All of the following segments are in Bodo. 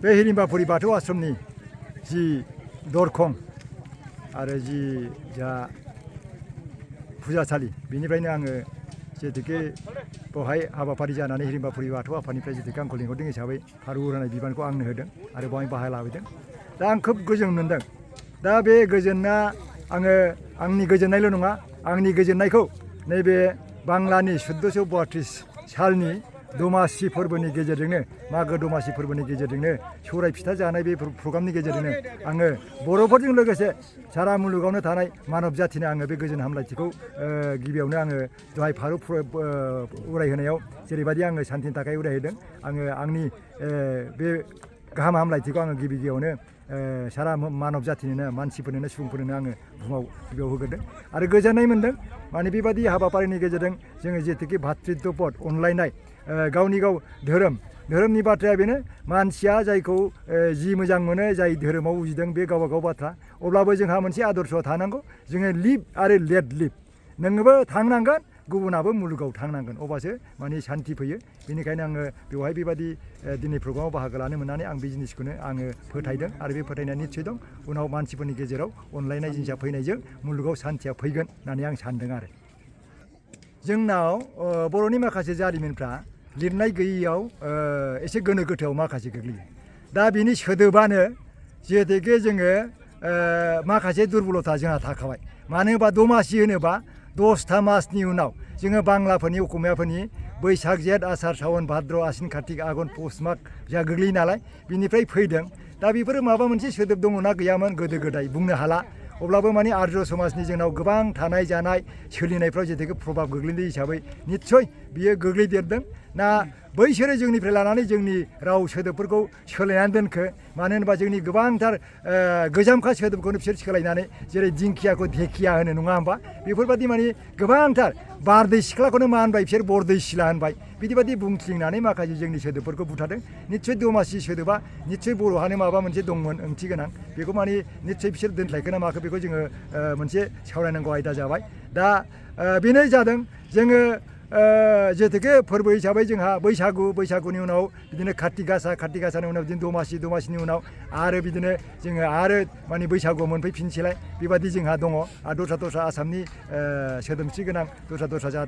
बे हिरिम्बाफुरि बाथौ आश्रमनि जि दरखं आरो जि जा फुजासालि बेनिफ्रायनो आङो जेथुके बेवहाय हाबाफारि जानानै हिरिम्बाफुरि बाथौ आफादनिफ्राय जेथुके आंखौ लिंहरदों हिसाबै फारौ उरायनाय बिबानखौ आंनो होदों आरो बेवहाय बाहागो लाबोदों। दा आं खोब गोजोन मोनदों। दा बे गोजोनना आङो आंनि गोजोननायल' नङा, आंनि गोजोननायखौ नैबे बांलानि 1432 सालनि दमासि फोरबोनि गेजेरजोंनो, मागो दमासि फोरबोनि गेजेरजोंनो सौराय फिथा जानाय बे प्रग्रामनि गेजेरजोंनो आङो बर'फोरजों लोगोसे सारा मुलुगावनो थानाय मानब जाथिनो आङो बे गोजोन हामलायथिखौ गिबियावनो आङो दहाय फारौ उरायहोनायाव जेरैबायदि आङो सान्तिनि थाखाय उरायहोदों, आङो आंनि बे गाहाम हामलायथिखौ आङो गिबियावनो सारा मानब जाथिनोनो, मानसिफोरनोनो, सुबुंफोरनोनो आङो बुहुमाव गिबियाव होग्रोदों आरो गोजोननाय मोन्दों। माने बेबायदि हाबाफारिनि गेजेरजों जोङो जेथुके भातृत्वबोध, अनलायनाय, गावनि गाव धोरोमनि बाथ्राया बेनो, मानसिया जायखौ जि मोजां मोनो, जाय धोरोमाव उजिदों बे गावबा गाव बाथ्रा। अब्लाबो जोंहा मोनसे आदर्शआ थानांगौ, जोङो लिभ आरो लेट लिभ। नोङोबो थांनांगोन, गुबुनाबो मुलुगाव थांनांगोन, अब्लासो माने सान्ति फैयो। बेनिखायनो आङो बेवहाय बेबायदि दिनै प्रग्रामाव बाहागो लानो मोननानै आं बे जिनिसखौनो आङो फोथायदों आरो बे फोथायनाया निस्सय दं। उनाव मानसिफोरनि गेजेराव अनलायनाय जिनिसा फैनायजों मुलुगाव सान्तिया फैगोन होननानै आं सानदों आरो। जोंनाव बर'नि माखासे जारिमिनफ्रा लिरनाय गैयैयाव एसे गोनो गोथोआव माखासे गोग्लैयो। दा बिनि सोदोबानो जिहेतुके जोङो माखासे दुरबलथा जोंहा थाखाबाय। मानो होनोबा दमासि होनोबा 10था मासनि उनाव जोङो बांलाफोरनि, असमियाफोरनि बैसाग, जेठ, आसार, सावन, भाद्र, आसिन, कार्तिक, आघन, पुस, माग जोंहा गोग्लैयो नालाय, बिनिफ्राय फैदों। दा बेफोरो माबा मोनसे सोदोब दङना गैयामोन गोदो गोदाय बुंनो हाला। अब्लाबो माने आर्य समाजनि जोंनाव गोबां थानाय जानाय सोलिनायफ्राव जेथुके प्रभाब गोग्लैनाय हिसाबै निस्सय बियो गोग्लैदेरदों ना बैसोरो जोंनिफ्राय लानानै जोंनि राव सोदोबफोरखौ सोलायनानै दोनखो। मानो होनोबा जोंनि गोबांथार गोजामखा सोदोबखौनो बिसोर सोलायनानै, जेरै दिंखियाखौ धेकिया होनो, नङा होमबा? बेफोरबायदि माने गोबांथार बारदै सिख्लाखौनो मा होनबाय बिसोर, बरदै सिला होनबाय। बिदिबायदि बुंथिंनानै माखासे जोंनि सोदोबफोरखौ बुथारदों। निस्सय दमासि सोदोबा निस्सय बर'हानो माबा मोनसे दंमोन ओंथि गोनां। बेखौ माने निस्सय बिसोर दोनस्लायखोना माखो बेखौ जोङो मोनसे सावरायनांगौ आयदा जाबाय। दा बेनो जादों जोङो जेथुके फोरबो हिसाबै जोंहा बैसागुनि उनाव बिदिनो कार्तिक गासानि उनाव बिदिनो दमासिनि उनाव आरो बिदिनो जोङो आरो माने बैसागुआव मोनफैफिनसैलाय, बेबायदि जोंहा दङ। आरो दस्रा आसामनि सोदोमस्रि गोनां दस्रा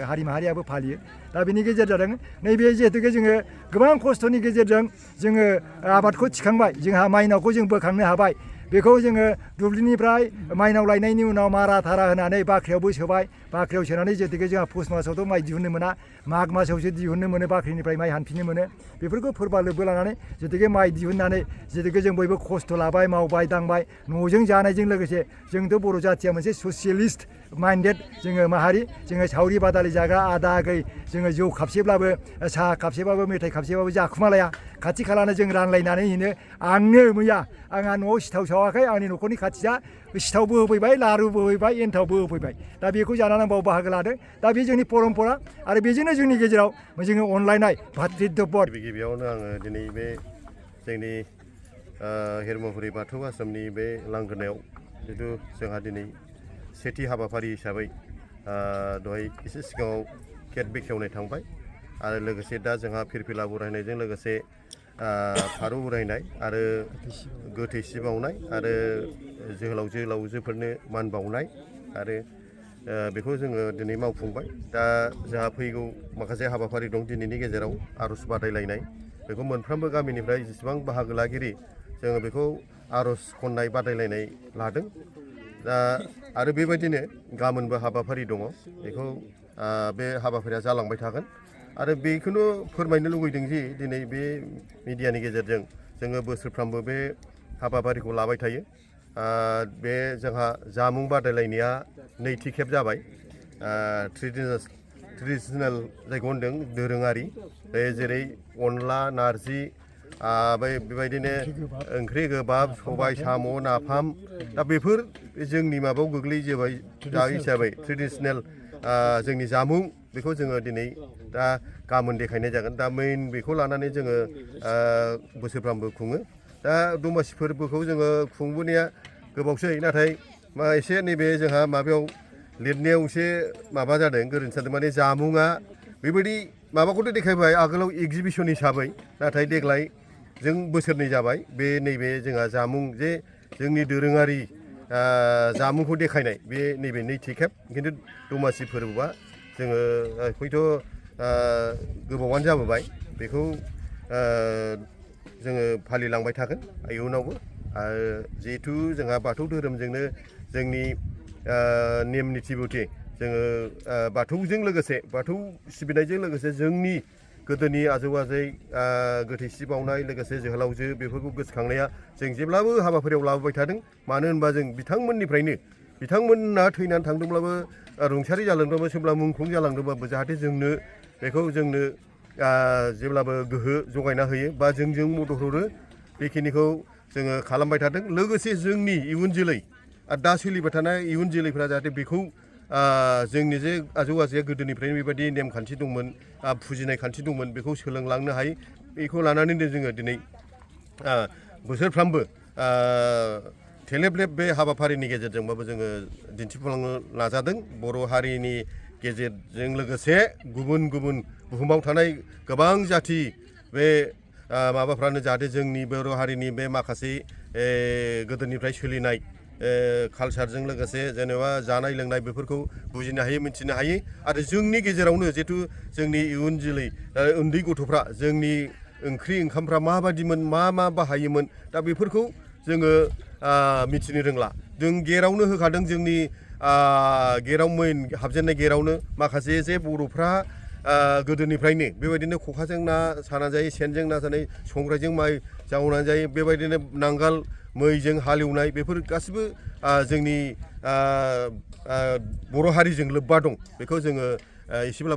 हारि माहारियाबो फालियो। दा बिनि गेजेर जादों नैबे जिहेतुके जोङो गोबां खस्थ'नि गेजेरजों जोङो आबादखौ थिखांबाय, जोंहा माइनावखौ जों बोखांनो हाबाय। बेखौ जोङो दुब्लिनिफ्राय माइनाव लायनायनि उनाव मारा थारा होनानै बाख्रियावबो सोबाय। बाख्रियाव सोनानै जेथुके जोंहा पुस मासावथ' माइ दिहुननो मोना, माग मासावसो दिहुननो मोनो, बाख्रिनिफ्राय माइ हानफिननो मोनो। बेफोरखौ फोरबो लोब्बो लानानै जेथुके माइ दिहुननानै जेथुके जों बयबो खस्थ' लाबाय, मावबाय दांबाय, न'जों जानायजों लोगोसे जोंथ' बर' जाथिया मोनसे ससियेलिस्ट माइन्डेड जोङो माहारि, जोङो सावरि बादालि जाग्रा, आदा आगै जोङो जौ खापसेब्लाबो, साहा खापसेबाबो, मेथाइ खापसेबाबो जाखुमालाया। खाथि खालानो जों रानलायनानै होनो। आंनो मैया आंहा न'आव सिथाव सावाखै, आंनि न'खरनि खाथिया सिथावबो होफैबाय, लारुबो होफैबाय, एन्थावबो होफैबाय। दा बेखौ जानानै आं बाव बाहागो लादों। दा बे जोंनि परम्परा आरो बेजोंनो जोंनि गेजेराव जोङो अनलायनाय भातृत्वबोध। गिबियावनो आङो दिनै बे जोंनि हिरिम्बाफुरि बाथौ आश्रमनि बे लांगोनायाव जिथु जोंहा दिनै सेथि हाबाफारि हिसाबै दहाय एसे सिगाङाव केक बेखेवनाय थांबाय आरो लोगोसे दा जोंहा फिरफिला उरायनायजों लोगोसे फारौ उरायनाय आरो गोथैसि बावनाय आरो जोहोलावजोफोरनो मान बावनाय आरो बेखौ जोङो दिनै मावफुंबाय। दा जोंहा फैगौ माखासे हाबाफारि दं दिनैनि गेजेराव आर'ज बादायलायनाय। बेखौ मोनफ्रोमबो गामिनिफ्राय जेसेबां बाहागो लागिरि जोङो बेखौ आर'ज खन्नाय बादायलायनाय लादों। दा आरो बेबायदिनो गाबोनबो हाबाफारि दङ, बेखौ बे हाबाफारिया जालांबाय थागोन। आरो बेखौनो फोरमायनो लुगैदों जि दिनै बे मिडियानि गेजेरजों जोङो बोसोरफ्रामबो बे हाबाफारिखौ लाबाय थायो। बे जोंहा जामुं बादायलायनाया नैथि खेब जाबाय। ट्रेडिसनेल जायखौ होनदों दोरोङारि, जेरै अनला, नारजि, बेबायदिनो ओंख्रि गोबाब, सबाय, साम', नाफाम। दा बेफोर जोंनि माबायाव गोग्लैजोबबाय हिसाबै ट्रेडिसनेल जोंनि जामुं, बेखौ जोङो दिनै दा गाबोन देखायनाय जागोन। दा मेइन बेखौ लानानै जोङो बोसोरफ्रामबो खुङो। दा दमासि फोरबोखौ जोङो खुंबोनाया गोबावसै, नाथाय एसे नैबे जोंहा माबायाव लिरनायाव एसे माबा जादों, गोरोन्थि जादों। माने जामुङा बेबायदि माबाखौथ' देखायबाय आगोलाव एगजिबिसन हिसाबै नाथाय देग्लाय जों बोसोरनै जाबाय बे नैबे जोंहा जामुं जे जोंनि दोरोङारि जामुंखौ देखायनाय बे नैबे नैथि खेब खिन्थु दमासि फोरबोआ जोङो हयथ' गोबावानो जाबोबाय बेखौ जोङो फालिलांबाय थागोन इयुनावबो आरो जिहेथु जोंहा बाथौ धोरोमजोंनो जोंनि नेम निथि मथे जोङो बाथौजों लोगोसे बाथौ सिबिनायजों लोगोसे जोंनि गोदोनि आजौ आजै गोथैसि बावनाय लोगोसे जोहोलावजो बेफोरखौ गोसोखांनाया जों जेब्लाबो हाबाफारियाव लाबोबाय थादों मानो होनबा जों बिथांमोननिफ्रायनो बिथांमोना थैनानै थांदोंब्लाबो रुंसारि जालांदोंब्लाबो सोरबा मुंख्लं जालांदोंब्लाबो जाहाथे जोंनो बेखौ जोंनो जेब्लाबो गोहो जगायना होयो बा जोंजों मदद हरो बेखिनिखौ जोङो खालामबाय थादों लोगोसे जोंनि इयुन जोलै आरो दा सोलिबाय थानाय इयुन जोलैफ्रा जाहाथे बेखौ जोंनि जे आजौ आजैया गोदोनिफ्रायनो बेबायदि नेमखान्थि दंमोन फुजिनाय खान्थि दंमोन बेखौ सोलोंलांनो हायो बेखौ लानानैनो जोङो दिनै बोसोरफ्रामबो थेलेबलेब बे हाबाफारिनि गेजेरजोंबाबो जोङो दिन्थिफुंलांनो नाजादों बर' हारिनि गेजेरजों लोगोसे गुबुन गुबुन बुहुमाव थानाय गोबां जाथि बे माबाफ्रानो जाहाथे जोंनि बर' हारिनि बे माखासे गोदोनिफ्राय सोलिनाय कालसारजों लोगोसे जेनेबा जानाय लोंनाय बेफोरखौ बुजिनो हायो मिथिनो हायो आरो जोंनि गेजेरावनो जिहेथु जोंनि इयुन जोलै उन्दै गथ'फ्रा जोंनि ओंख्रि ओंखामफ्रा माबायदिमोन मा बाहायोमोन दा बेफोरखौ जोङो मिथिनो रोंला जों गेटआवनो होखादों जोंनि गेटआव मेइन हाबजेननाय गेटआवनो माखासे जे बर'फ्रा गोदोनिफ्रायनो बेबायदिनो खखाजों ना साना जायो सेनजों ना सानाय संग्रायजों माइ जावनानै जायो बेबायदिनो नांगाल मैजों हालेवनाय बेफोर गासिबो जोंनि बर' हारिजों लोब्बा दं बेखौ जोङो एसेब्लाबो